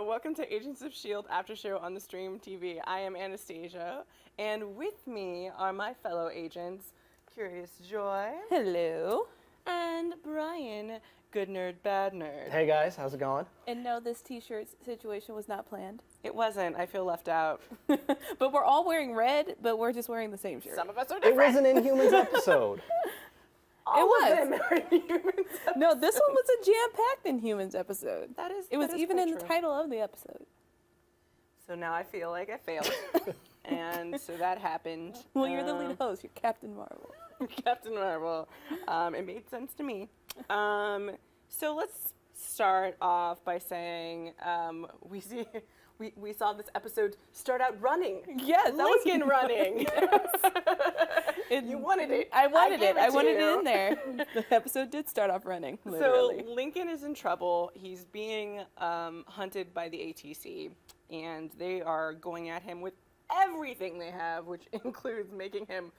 Welcome to Agents of S.H.I.E.L.D. After Show on the Stream TV. I am Anastasia, and with me are my fellow agents, CuriousJoi. Hello. And Bryan, Good Nerd, Bad Nerd. Hey guys, how's it going? And no, this t-shirt situation was not planned. It wasn't. I feel left out. But we're all wearing red, but we're just wearing the same shirt. Some of us are It different. was an Inhumans episode. All of them are Inhumans. No, this one was a jam-packed Inhumans episode. It was even in the true. title of the episode. So now I feel like I failed. And so that happened. Well, you're the lead host. You're Captain Marvel. Captain Marvel. It made sense to me. So let's start off by saying we saw this episode start out running. Yes, that was Lincoln running. You wanted it. I wanted it. I wanted you. it in there. The episode did start off running, literally. So Lincoln is in trouble. He's being hunted by the ATC, and they are going at him with everything they have, which includes making him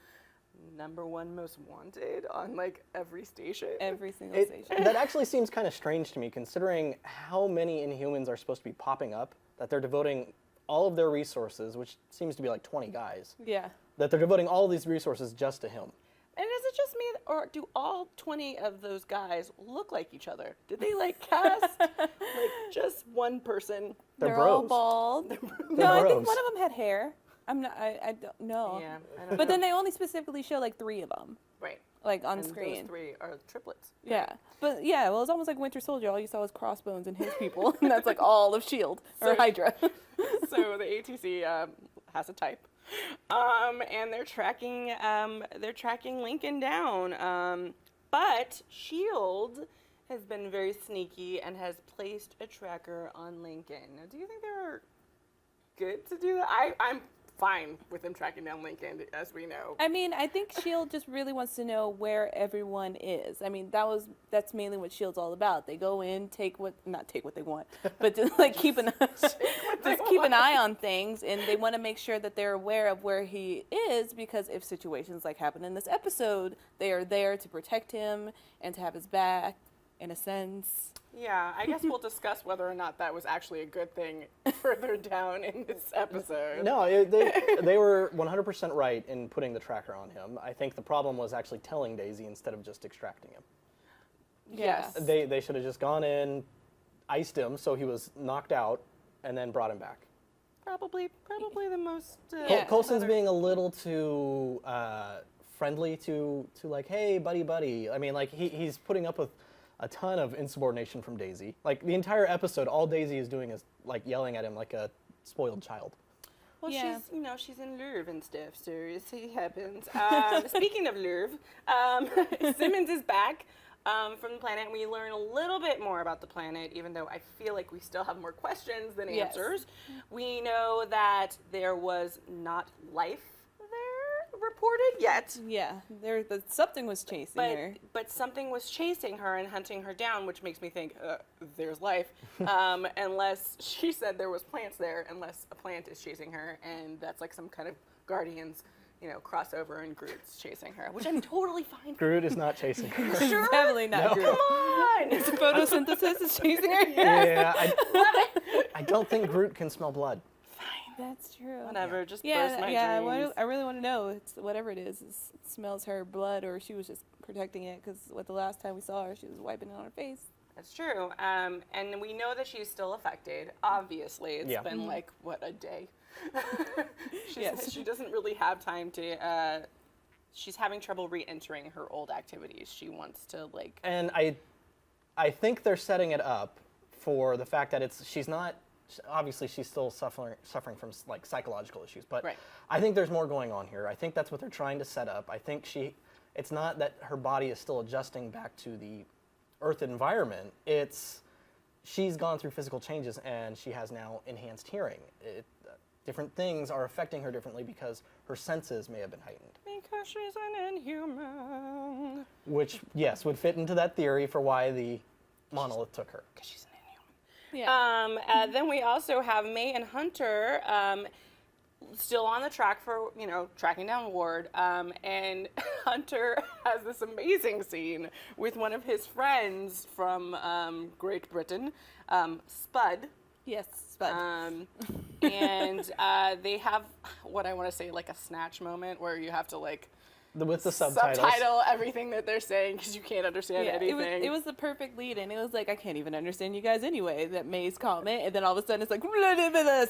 #1 most wanted on like every station. Every single station. That actually seems kind of strange to me, considering how many Inhumans are supposed to be popping up, that they're devoting all of their resources, which seems to be like 20 guys, Yeah. that they're devoting all of these resources just to him. And is it just me, or do all 20 of those guys look like each other? Did they like cast like just one person? They're all bros. bald. They're No, I think bros. one of them had hair. I don't know. Yeah, I don't But know. then they only specifically show like 3 of them, Right. like on And screen. those 3 are triplets. Yeah. But yeah, well, it's almost like Winter Soldier. All you saw was Crossbones and his people, and that's like all of S.H.I.E.L.D. or So- Hydra. So the ATC has a type, and they're tracking Lincoln down. But S.H.I.E.L.D. has been very sneaky and has placed a tracker on Lincoln. Now, do you think they're good to do that? I'm fine with them tracking down Lincoln, as we know. I mean, I think S.H.I.E.L.D. just really wants to know where everyone is. I mean, that's mainly what S.H.I.E.L.D.'s all about. They go in, not take what they want, but just like keep an eye on things, and they want to make sure that they're aware of where he is, because if situations like happen in this episode, they are there to protect him and to have his back, in a sense. Yeah, I guess we'll discuss whether or not that was actually a good thing further down in this episode. No, they were 100% right in putting the tracker on him. I think the problem was actually telling Daisy instead of just extracting him. Yes. They should have just gone in, iced him so he was knocked out, and then brought him back. Probably the most. Yeah. Coulson's being a little too friendly to like, hey, buddy. I mean, like he's putting up with a ton of insubordination from Daisy. Like the entire episode, all Daisy is doing is like yelling at him like a spoiled child. Well, Yeah. she's in Louvre and stuff, so it happens. Speaking of Louvre, Simmons is back from the planet. We learn a little bit more about the planet, even though I feel like we still have more questions than Yes. answers. We know that there was not life there reported yet. Yeah, something was chasing her. But something was chasing her and hunting her down, which makes me think there's life. Unless she said there was plants there, unless a plant is chasing her, and that's like some kind of Guardians, crossover, and Groot's chasing her, which I'm totally fine. Groot is not chasing her. Sure? Definitely not No. Groot. Come on! It's photosynthesis is chasing her. Yeah, I don't think Groot can smell blood. That's true. Whatever, just burst Yeah, my yeah. dreams. I really want to know. It's whatever it is. It smells her blood, or she was just protecting it. Because the last time we saw her, she was wiping it on her face. That's true. And we know that she's still affected. Obviously, it's Yeah. been like, a day? Yes. She doesn't really have time to, she's having trouble re-entering her old activities. She wants to, And I think they're setting it up for the fact that she's not, obviously she's still suffering from like psychological issues, but Right. I think there's more going on here. I think that's what they're trying to set up. I think it's not that her body is still adjusting back to the Earth environment. She's gone through physical changes and she has now enhanced hearing. Different things are affecting her differently because her senses may have been heightened. because she's an Inhuman. Which, yes, would fit into that theory for why the monolith took her. Because she's an Inhuman. Yeah. Then we also have May and Hunter still on the track for, tracking down Ward. And Hunter has this amazing scene with one of his friends from Great Britain, Spud. Yes, Spud. And they have what I want to say, like a snatch moment where you have to like With the subtitles. subtitle everything that they're saying because you can't understand Yeah, anything. it was the perfect lead, and it was like, I can't even understand you guys anyway, that May's comment, and then all of a sudden it's like,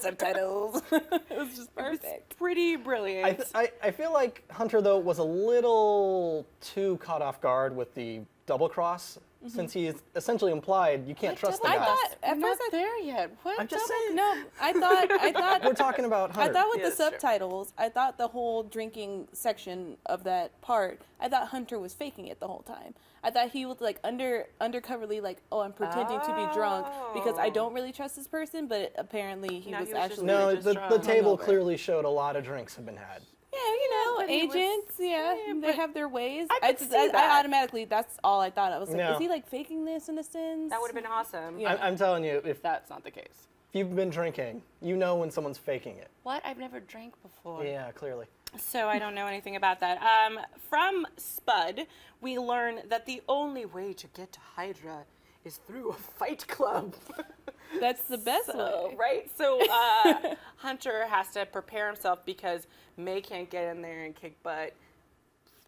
subtitles. It was just perfect. Pretty brilliant. I feel like Hunter, though, was a little too caught off guard with the double cross, since he essentially implied you can't trust the I guy. thought at I'm not first there yet. What? I'm just saying. no, I thought We're talking about I Hunter. thought with Yeah, the that's true. subtitles, I thought the whole drinking section of that part, I thought Hunter was faking it the whole time. I thought he was like undercoverly like, oh, I'm pretending to be drunk because I don't really trust this person, but apparently he No, was he was just actually No, just the drunk. table Hungover. clearly showed a lot of drinks have been had. Yeah, you know, but he was- agents, they but have their ways. I could see that. I automatically, that's all I thought. I was like, No. is he like faking this in a sense? That would have been awesome. Yeah. I'm telling you, if That's not the case. you've been drinking, you know when someone's faking it. What? I've never drank before. Yeah, clearly. So I don't know anything about that. From Spud, we learn that the only way to get to Hydra is through a fight club. That's the best way. Right? So Hunter has to prepare himself because May can't get in there and kick butt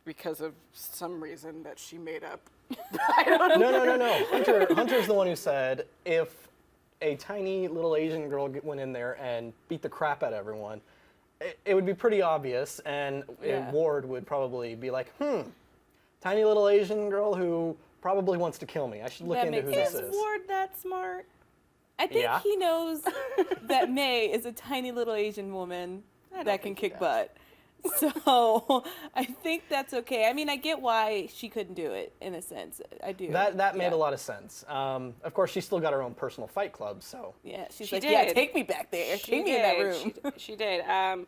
because of some reason that she made up. I don't know. No. Hunter's the one who said if a tiny little Asian girl went in there and beat the crap out of everyone, it would be pretty obvious, and Yeah. Ward would probably be like, tiny little Asian girl who probably wants to kill me. I should look That into who makes this Is is. Ward that smart? I think Yeah. he knows that May is a tiny little Asian woman don't that can think he kick does. butt. So I think that's okay. I mean, I get why she couldn't do it in a sense. I do. That made Yeah. a lot of sense. Of course, she's still got her own personal fight club, so. Yeah, she's She like, yeah, did. take me back there. Take me in that room. She did. And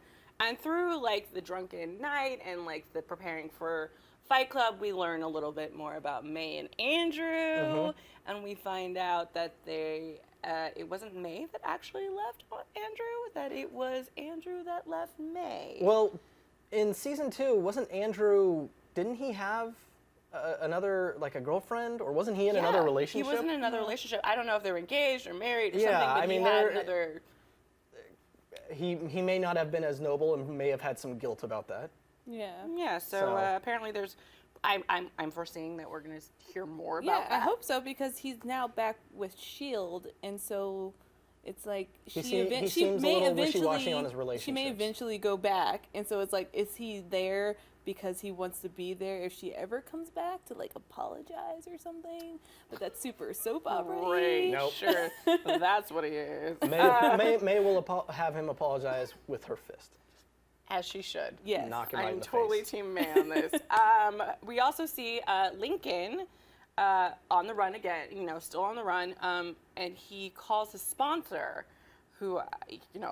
through like the drunken night and like the preparing for Fight Club, we learn a little bit more about May and Andrew, and we find out that it wasn't May that actually left Andrew, that it was Andrew that left May. Well, in season 2, wasn't Andrew? Didn't he have another, like a girlfriend, or wasn't he in another relationship? He was in another relationship. I don't know if they were engaged or married or Yeah, something, but I mean, he had they're- another. He may not have been as noble and may have had some guilt about that. Yeah. Yeah, so, So- apparently there's. I'm foreseeing that we're gonna hear more about Yeah, that. I hope so because he's now back with S.H.I.E.L.D. and so it's like He she seems a little wishy-washy on his she may relationships. eventually go back, and so it's like, is he there because he wants to be there if she ever comes back to like apologize or something? But that's super soap opera. Great, Nope. sure, that's what he is. May will have him apologize with her fist. As she should. Yes. Knock him right in I'm the totally face. team May on this. We also see Lincoln on the run again, still on the run, and he calls his sponsor, who,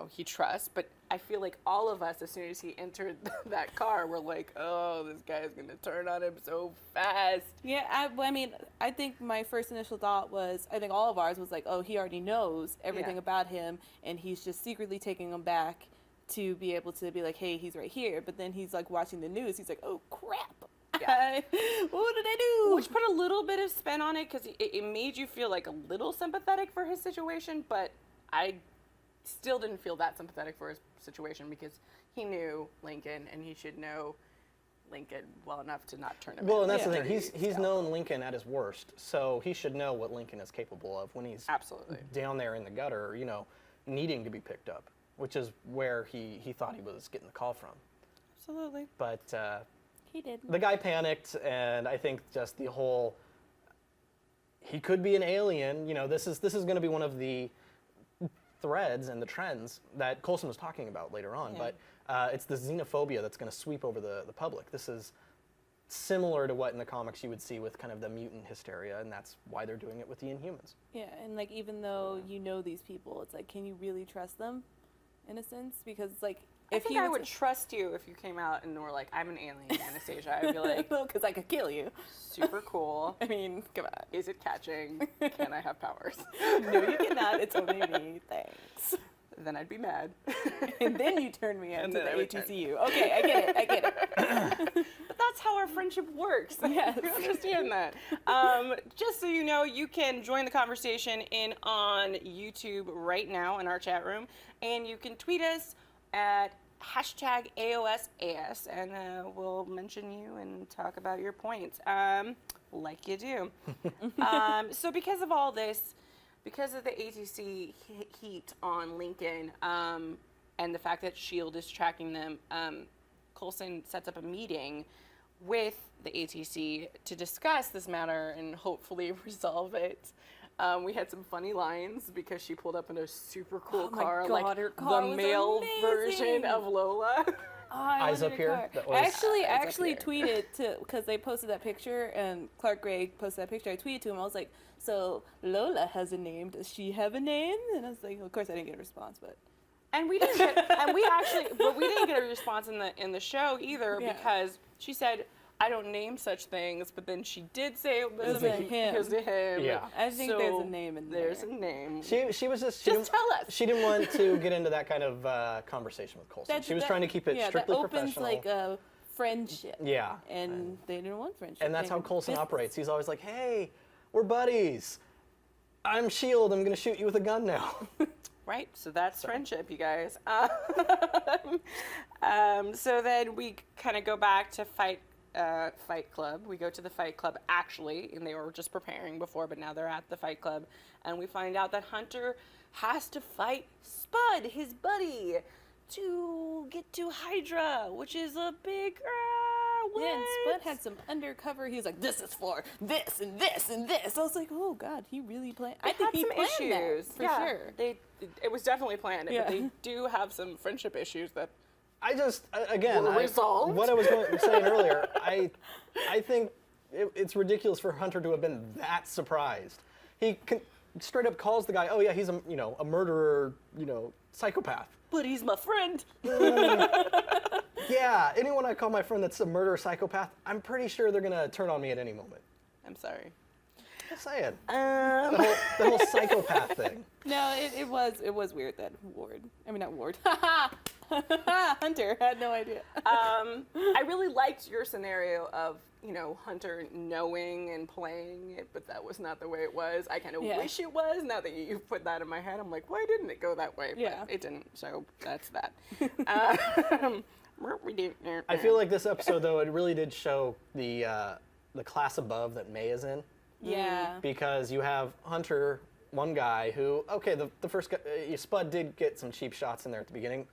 he trusts, but I feel like all of us, as soon as he entered that car, were like, oh, this guy's going to turn on him so fast. Yeah, I mean, I think my first initial thought was, I think all of ours was like, oh, he already knows everything Yeah. about him, and he's just secretly taking him back to be able to be like, hey, he's right here. But then he's like watching the news. He's like, oh, crap. Yeah. What did I do? Which put a little bit of spin on it because it made you feel like a little sympathetic for his situation, but I still didn't feel that sympathetic for his situation because he knew Lincoln and he should know Lincoln well enough to not turn him Well, in. and that's the Yeah. thing. He's known Lincoln at his worst, so he should know what Lincoln is capable of when he's Absolutely. down there in the gutter, needing to be picked up, which is where he thought he was getting the call from. Absolutely. But He did. the guy panicked, and I think just the whole, he could be an alien. This is going to be one of the threads and the trends that Coulson was talking about later on. Yeah. But it's the xenophobia that's going to sweep over the public. This is similar to what in the comics you would see with kind of the mutant hysteria, and that's why they're doing it with the Inhumans. Yeah, and like even though you know these people, it's like, can you really trust them, in a sense? Because it's like, I if think he I was would trust you if you came out and were like, I'm an alien, Anastasia. I'd be like, because I could kill you. super cool. I mean, come on. Is it catching? Can I have powers? No, you cannot. It's only me. Thanks. Then I'd be mad. And then you turn me And into then the I would turn. ATCU. Okay, I get it. But that's how our friendship works. Yes. You understand that. Just so you know, you can join the conversation on YouTube right now in our chat room, and you can tweet us at #AOSAS, and we'll mention you and talk about your points, like you do. So because of all this, because of the ATC heat on Lincoln, and the fact that S.H.I.E.L.D. is tracking them, Coulson sets up a meeting with the ATC to discuss this matter and hopefully resolve it. We had some funny lines because she pulled up in a super cool car, God, her like car the was male amazing. version of Lola. Oh, I Eyes wanted up a here, car. that I was- actually Eyes up tweeted to, because they posted that picture and Gregg posted that picture. I tweeted to him. I was like, so Lola has a name. Does she have a name? And I was like, of course I didn't get a response, but. And we didn't get, but we didn't get a response in the show either, Yeah. because she said, I don't name such things, but then she did say it was a him. It was a him. Yeah. I think So there's a name in there. There's a name. She was just Just tell us. She didn't want to get into that kind of conversation with Coulson. She was trying to keep it strictly that opens professional. like a friendship. Yeah. And they didn't want friendship. And that's They how wanted Coulson business. operates. He's always like, hey, we're buddies. I'm S.H.I.E.L.D. I'm going to shoot you with a gun now. Right, so that's friendship, you guys. So then we kind of go back to Fight Club. We go to the Fight Club actually, and they were just preparing before, but now they're at the Fight Club, and we find out that Hunter has to fight Spud, his buddy, to get to Hydra, which is a big. Yeah, and what? Spud had some undercover. He was like, "This is for this and this and this." I was like, "Oh God, he really planned." I think Had he some planned issues that, for yeah, sure. It was definitely planned, Yeah. but they do have some friendship issues that. Again, Were resolved? what I was saying earlier, I think it's ridiculous for Hunter to have been that surprised. He straight up calls the guy, oh yeah, he's a murderer, psychopath. But he's my friend. Yeah, anyone I call my friend that's a murderer psychopath, I'm pretty sure they're gonna turn on me at any moment. I'm sorry. Just saying. The whole psychopath thing. No, it was weird that Hunter had no idea. I really liked your scenario of, Hunter knowing and playing it, but that was not the way it was. I kind of Yeah. wish it was. Now that you put that in my head, I'm like, why didn't it go that way? But Yeah. it didn't, so that's that. I feel like this episode, though, it really did show the class above that May is in. Yeah. Because you have Hunter, one guy who, okay, the first guy, Spud did get some cheap shots in there at the beginning,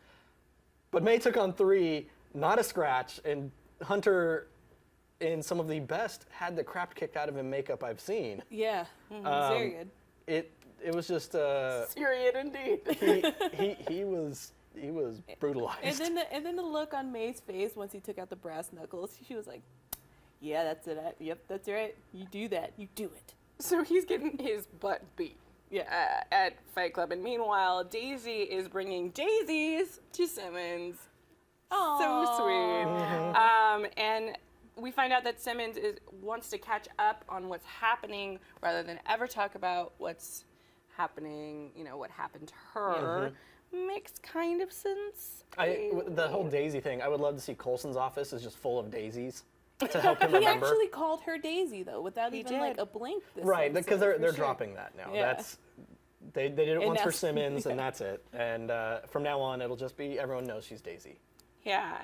but May took on 3, not a scratch, and Hunter, in some of the best, had the crap kicked out of him makeup I've seen. Yeah. Very good. It was just Serious indeed. he was brutalized. And then the look on May's face once he took out the brass knuckles, she was like, "Yeah, that's it. Yep, that's right. You do that. You do it." So he's getting his butt beat. Yeah. At Fight Club, and meanwhile, Daisy is bringing daisies to Simmons. So sweet. And we find out that Simmons wants to catch up on what's happening rather than ever talk about what's happening, what happened to her. Makes kind of sense. The whole Daisy thing, I would love to see Coulson's office is just full of daisies to help him He remember. actually called her Daisy though, without even like did. a blink. This Right, because episode, they're for sure. dropping that now. Yeah. They did it once for that's- Simmons, and that's it. And from now on, it'll just be everyone knows she's Daisy. Yeah,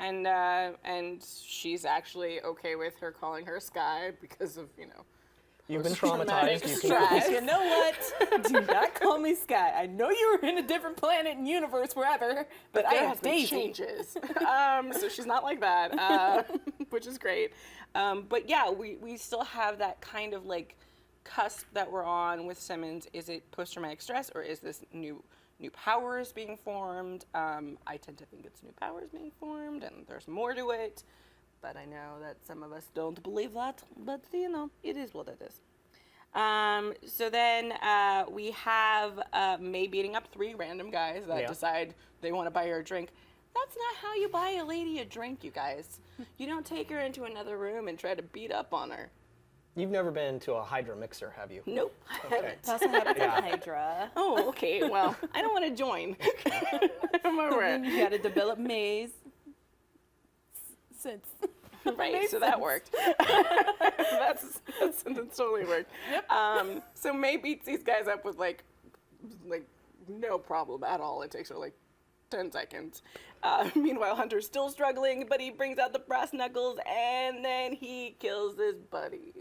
and she's actually okay with her calling her Skye because of, You've been Post-traumatic traumatized. You stress. can You know what? Do not call me Skye. I know you were in a different planet and universe wherever, but I there am has been Daisy. changes. So she's not like that, which is great. But yeah, we still have that kind of like cusp that we're on with Simmons. Is it post-traumatic stress, or is this new powers being formed? I tend to think it's new powers being formed, and there's more to it. But I know that some of us don't believe that. But it is what it is. So then we have May beating up 3 random guys that decide they want to buy her a drink. That's not how you buy a lady a drink, you guys. You don't take her into another room and try to beat up on her. You've never been to a Hydra mixer, have you? Nope. Okay. Also happens at Hydra. Oh, okay. Well, I don't want to join. I'm over it. You got to develop May's sense. Right, so that worked. that's totally worked. Yep. So May beats these guys up with like no problem at all. It takes her like 10 seconds. Meanwhile, Hunter's still struggling, but he brings out the brass knuckles and then he kills his buddy.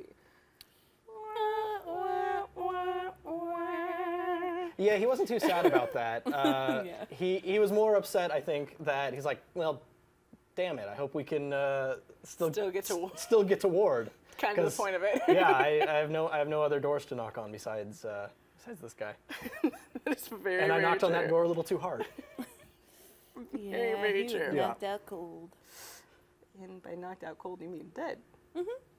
Yeah, he wasn't too sad about that. He was more upset, I think, that he's like, well, damn it, I hope we can still get to Ward. Kind of the point of it. Yeah, I have no other doors to knock on besides this guy. That's very, and I very knocked true. on that door a little too hard. Very, very he true. was knocked out cold. And by knocked out cold, you mean dead.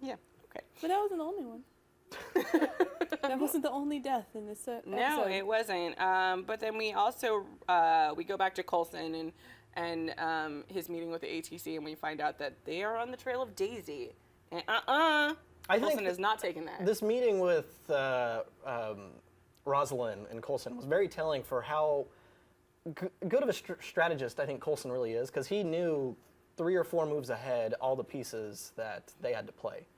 Yeah. Okay. But that wasn't the only one. That wasn't the only death in this episode. No, it wasn't. But then we also we go back to Coulson and his meeting with the ATC, and we find out that they are on the trail of Daisy. And Coulson has not taken that. This meeting with Rosalind and Coulson was very telling for how good of a strategist I think Coulson really is, because he knew 3 or 4 moves ahead all the pieces that they had to play.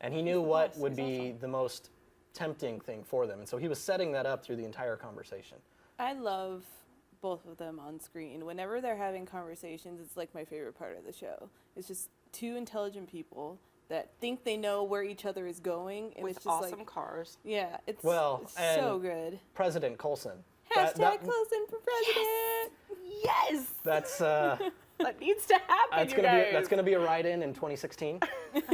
And he knew what would be the most tempting thing for them. And so he was setting that up through the entire conversation. I love both of them on screen. Whenever they're having conversations, it's like my favorite part of the show. It's just 2 intelligent people that think they know where each other is going. And with it's just awesome cars. Yeah, it's and so good. President Coulson. Hashtag Coulson for president. Yes! That's... that needs to happen, that's gonna be a write-in in 2016.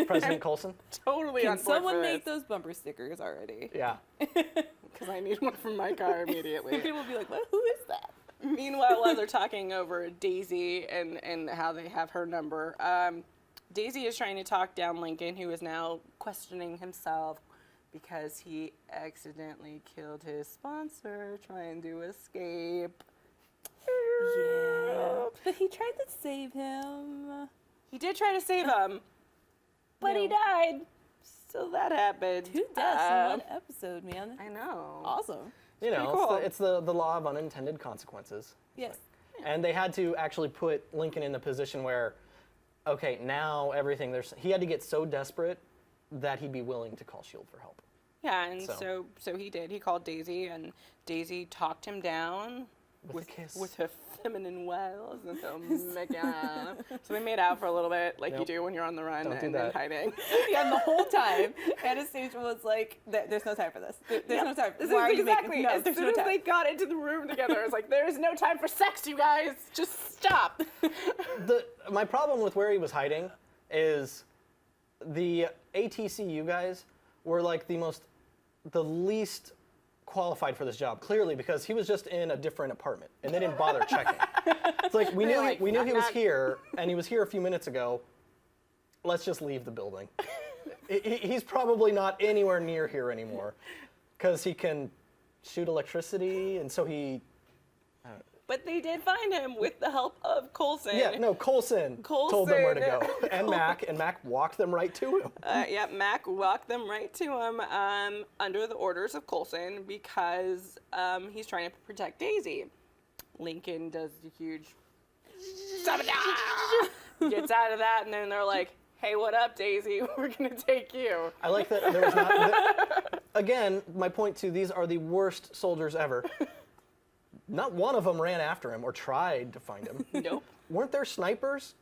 President Coulson. Totally Can on board someone for make this. those bumper stickers already? Yeah. Because I need one for my car immediately. People will be like, what? Who is that? Meanwhile, while they're talking over Daisy and how they have her number, Daisy is trying to talk down Lincoln, who is now questioning himself because he accidentally killed his sponsor trying to escape. Yeah. But he tried to save him. He did try to save him, but he died. So that happened. 2 deaths in 1 episode, man. I know. Awesome. You know, cool. it's the law of unintended consequences. Yes. And they had to actually put Lincoln in the position where, okay, now everything, he had to get so desperate that he'd be willing to call S.H.I.E.L.D. for help. Yeah, and so he did. He called Daisy, and Daisy talked him down With a kiss. with her feminine wiles and her makeup. So they made out for a little bit, like you do when you're on the run Don't do and that. hiding. Yeah, and the whole time, Anastasia was like, there's no time for this. There's no time. This Why are is you exactly. making... No, as there's soon no as time. they got into the room together, it's like, there is no time for sex, you guys. Just stop. My problem with where he was hiding is the ATCU guys were like the least qualified for this job, clearly, because he was just in a different apartment and they didn't bother checking. It's like we knew he was here, and he was here a few minutes ago. Let's just leave the building. He's probably not anywhere near here anymore, because he can shoot electricity, and so he. But they did find him with the help of Coulson. Yeah, no, Coulson told them where to go, and Mack walked them right to him. Mack walked them right to him under the orders of Coulson because he's trying to protect Daisy. Lincoln does the huge gets out of that, and then they're like, "Hey, what up, Daisy? We're gonna take you." I like that there was not. Again, my point too. These are the worst soldiers ever. Not one of them ran after him or tried to find him. Nope. Weren't there snipers?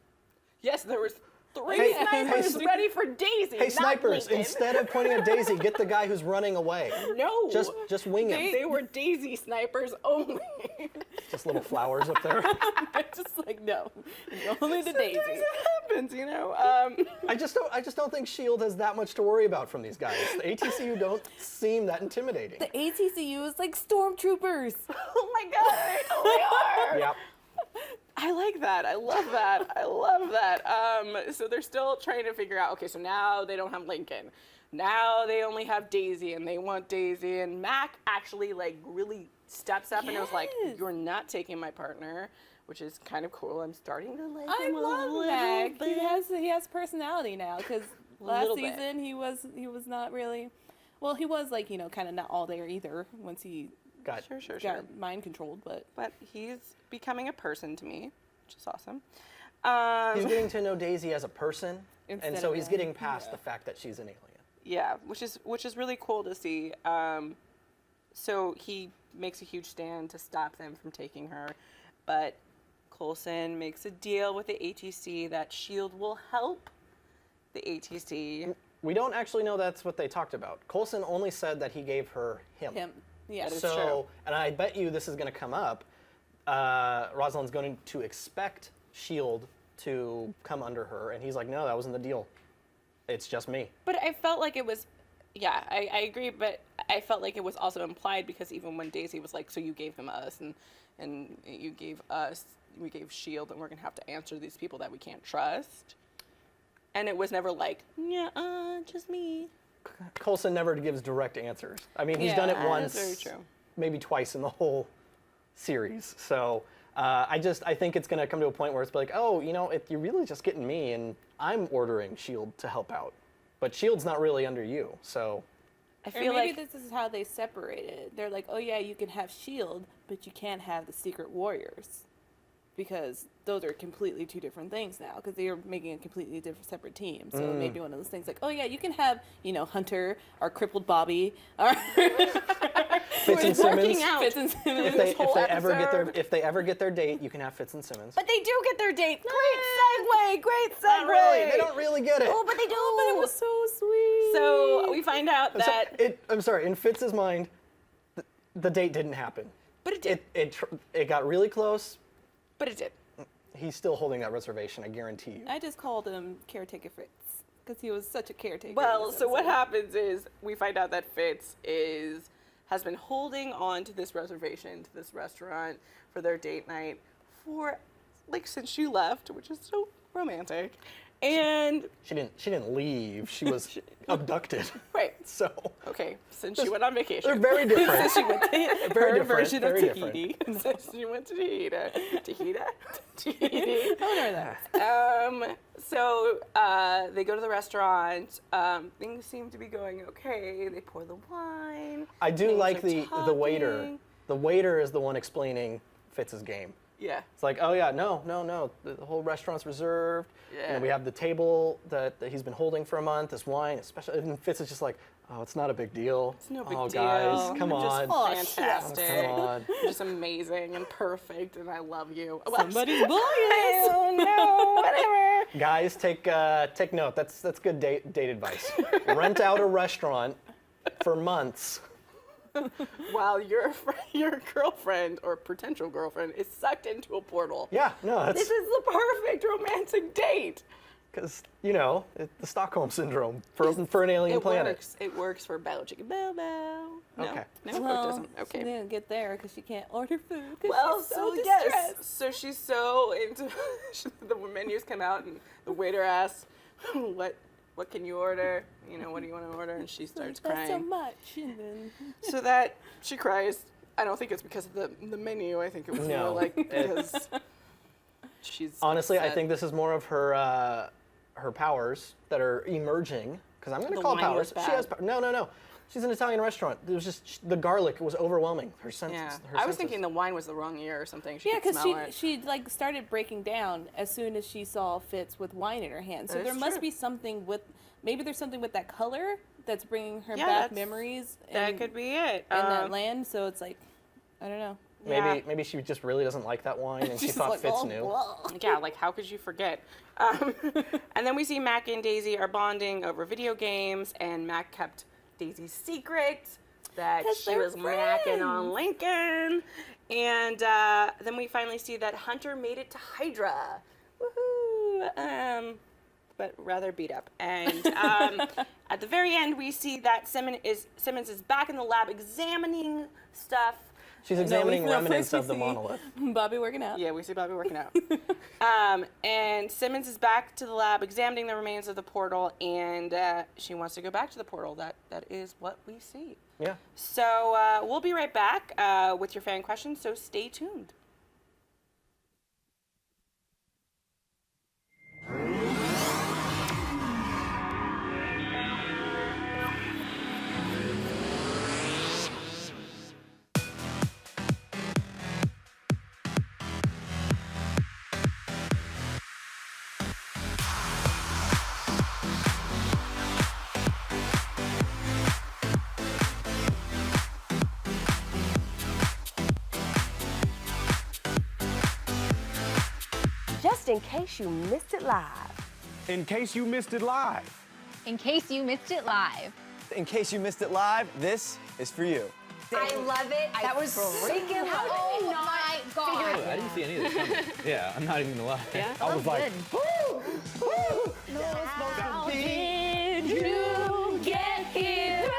Yes, there was 3 snipers ready for Daisy. Hey, not snipers! Lincoln. Instead of pointing at Daisy, get the guy who's running away. No. Just wing him. They were Daisy snipers only. Just little flowers up there. Just like, no. Only the Daisy. Sometimes it happens, you know. I just don't think S.H.I.E.L.D. has that much to worry about from these guys. The ATCU don't seem that intimidating. The ATCU is like stormtroopers. Oh my God, they totally are. Yep. I like that. I love that. I love that. So they're still trying to figure out, okay, so now they don't have Lincoln. Now they only have Daisy, and they want Daisy. And Mack actually, like, really steps up and was like, you're not taking my partner, which is kind of cool. I'm starting to like him a little Mack. bit. He has personality now, because last Little bit. season he was not really... Well, he was, like, you know, kind of not all there either once he Sure. got mind controlled, but... But he's becoming a person to me, which is awesome. He's getting to know Daisy as a person, Instead and so of he's a- getting past the fact that she's an alien. Yeah, which is really cool to see. So he makes a huge stand to stop them from taking her, but Coulson makes a deal with the ATC that S.H.I.E.L.D. will help the ATC. We don't actually know that's what they talked about. Coulson only said that he gave her him. Him. Yeah. That is So, true. and I bet you this is going to come up. Rosalind's going to expect S.H.I.E.L.D. to come under her, and he's like, no, that wasn't the deal. It's just me. But I felt like it was, yeah, I agree, but I felt like it was also implied because even when Daisy was like, so you gave him us, and you gave us, we gave S.H.I.E.L.D., and we're going to have to answer these people that we can't trust. And it was never like, yeah, just me. Coulson never gives direct answers. I mean, he's Yeah, done it that is once, very true. maybe twice in the whole series. So I think it's going to come to a point where it's like, oh, you know, you're really just getting me, and I'm ordering S.H.I.E.L.D. to help out. But S.H.I.E.L.D.'s not really under you, so... I Or feel maybe like this is how they separated. They're like, oh yeah, you can have S.H.I.E.L.D., but you can't have the Secret Warriors. Because those are completely two different things now, because they are making a completely different separate team. So maybe one of those things like, oh yeah, you can have, you know, Hunter, or crippled Bobby, or Fitz and Simmons. out. Fitz and Simmons. If they ever get their date, you can have Fitz and Simmons. But they do get their date. Great segue. Not really. They don't really get it. Oh, but they do. But it was so sweet. So we find out that. I'm sorry. In Fitz's mind, the date didn't happen. But it did. It got really close. But it did. He's still holding that reservation. I guarantee you. I just called him Caretaker Fritz, because he was such a caretaker. Well, in so this what episode. happens is we find out that Fitz has been holding on to this reservation, to this restaurant for their date night for since she left, which is so romantic. And She didn't leave. She was abducted. right, So okay, since she went on vacation. they're very different. She went to Very her different, version very of Tahiti. Since she went to Tahiti. Tahiti. I don't know that. So they go to the restaurant. Things seem to be going okay. They pour the wine. I do things like are the waiter. talking. The waiter is the one explaining Fitz's game. Yeah. It's like, oh yeah, no. The whole restaurant's reserved. You know, Yeah. we have the table that he's been holding for a month. This wine, especially, and Fitz is just like, oh, it's not a big deal. It's no big oh, deal. guys, come You're just on. fantastic. Come on. You're just amazing and perfect, and I love you. Somebody's bullying. Oh no, whatever. Guys, take note. That's good date advice. Rent out a restaurant for months. While your girlfriend or potential girlfriend is sucked into a portal. Yeah, no, that's This is the perfect romantic date. because the Stockholm syndrome for an alien planet. It works for Bow Chicken Bow Bow. No, Okay. no, it Well, doesn't. she Okay. didn't get there because she can't order food. 'Cause Well, she's so distressed. yes, so she's so into the menus come out and the waiter asks, "What can you order? What do you want to order?" And she starts That's so crying. much. And then So that she cries. I don't think it's because of the menu. I think it was more No, like because she's Honestly, I upset. think this is more of her powers that are emerging. Because I'm going to The call wine was powers. She has bad. no. She's in an Italian restaurant. There was just the garlic was overwhelming. Her senses. Yeah, her I was senses. thinking the wine was the wrong year or something. She yeah, could because smell it. she started breaking down as soon as she saw Fitz with wine in her hand. So That there is must true. be something with there's something with that color that's bringing her Yeah, back that's- memories. That in, could be it. in that land. So it's like, I don't know. Yeah. Maybe she just really doesn't like that wine, and she She's thought like, Fitz oh, knew. blah. Yeah, like how could you forget? And then we see Mack and Daisy are bonding over video games, and Mack kept Daisy's secret that 'Cause she they're was macking on friends. Lincoln. And then we finally see that Hunter made it to Hydra. Woohoo! But rather beat up. And at the very end, we see that Simmons is back in the lab examining stuff. She's examining no, remnants first we of the see- monolith. Bobby working out. Yeah, we see Bobby working out. And Simmons is back to the lab examining the remains of the portal, and she wants to go back to the portal. That is what we see. Yeah. So we'll be right back with your fan questions, so stay tuned. just in case you missed it live. In case you missed it live. In case you missed it live. In case you missed it live, this is for you. I love it. That was freaking Oh my God. I didn't see any of this coming. Yeah, I'm not even gonna lie. Yeah, I was like, How did you get here?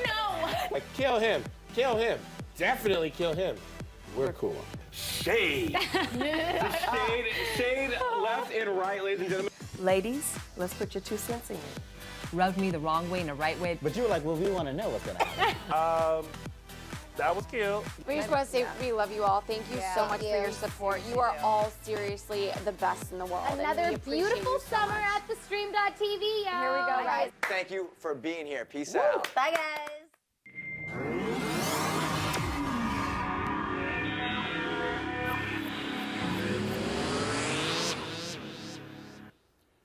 No. Like, kill him. Kill him. Definitely kill him. We're cool. Shade. Shade left and right, ladies and gentlemen. Ladies, let's put your 2 cents in. Rubbed me the wrong way and the right way. but you were like, well, we want to know what's gonna happen. That was killed. We just want to say we love you all. Thank you so much for your support. You are all seriously the best in the world. Another beautiful summer at the stream.tv, y'all. Here we go, guys. Thank you for being here. Peace out. Bye, guys.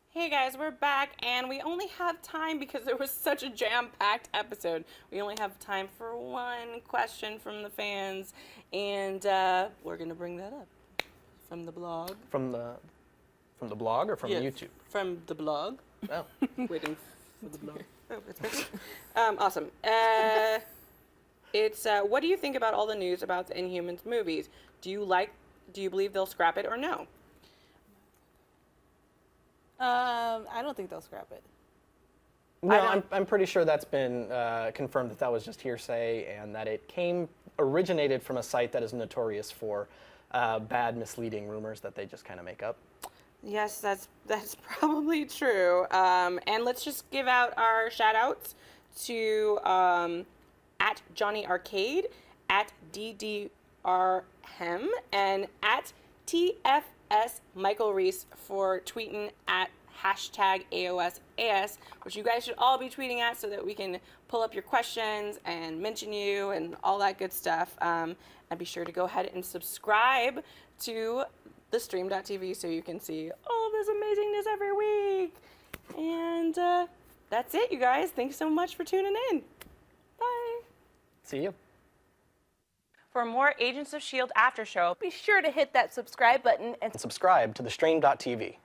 Hey guys, we're back, and we only have time because there was such a jam-packed episode. We only have time for one question from the fans, and we're gonna bring that up from the blog. From the blog or from Yeah, YouTube? From the blog. Oh. Waiting for the blog. Oh, it's perfect. Awesome. It's what do you think about all the news about the Inhumans movies? Do you believe they'll scrap it or no? I don't think they'll scrap it. No, I'm pretty sure that's been confirmed that was just hearsay and that it originated from a site that is notorious for bad, misleading rumors that they just kind of make up. Yes, that's probably true. And let's just give out our shout outs to at Johnny Arcade, at DDRhem, and at TFS Michael Reese for tweeting at #AOSAS, which you guys should all be tweeting at so that we can pull up your questions and mention you and all that good stuff. And be sure to go ahead and subscribe to the stream.tv so you can see all of this amazingness every week. And that's it, you guys. Thanks so much for tuning in. Bye. See you. For more Agents of S.H.I.E.L.D. after show, Be sure to hit that subscribe button and And subscribe to the stream.tv.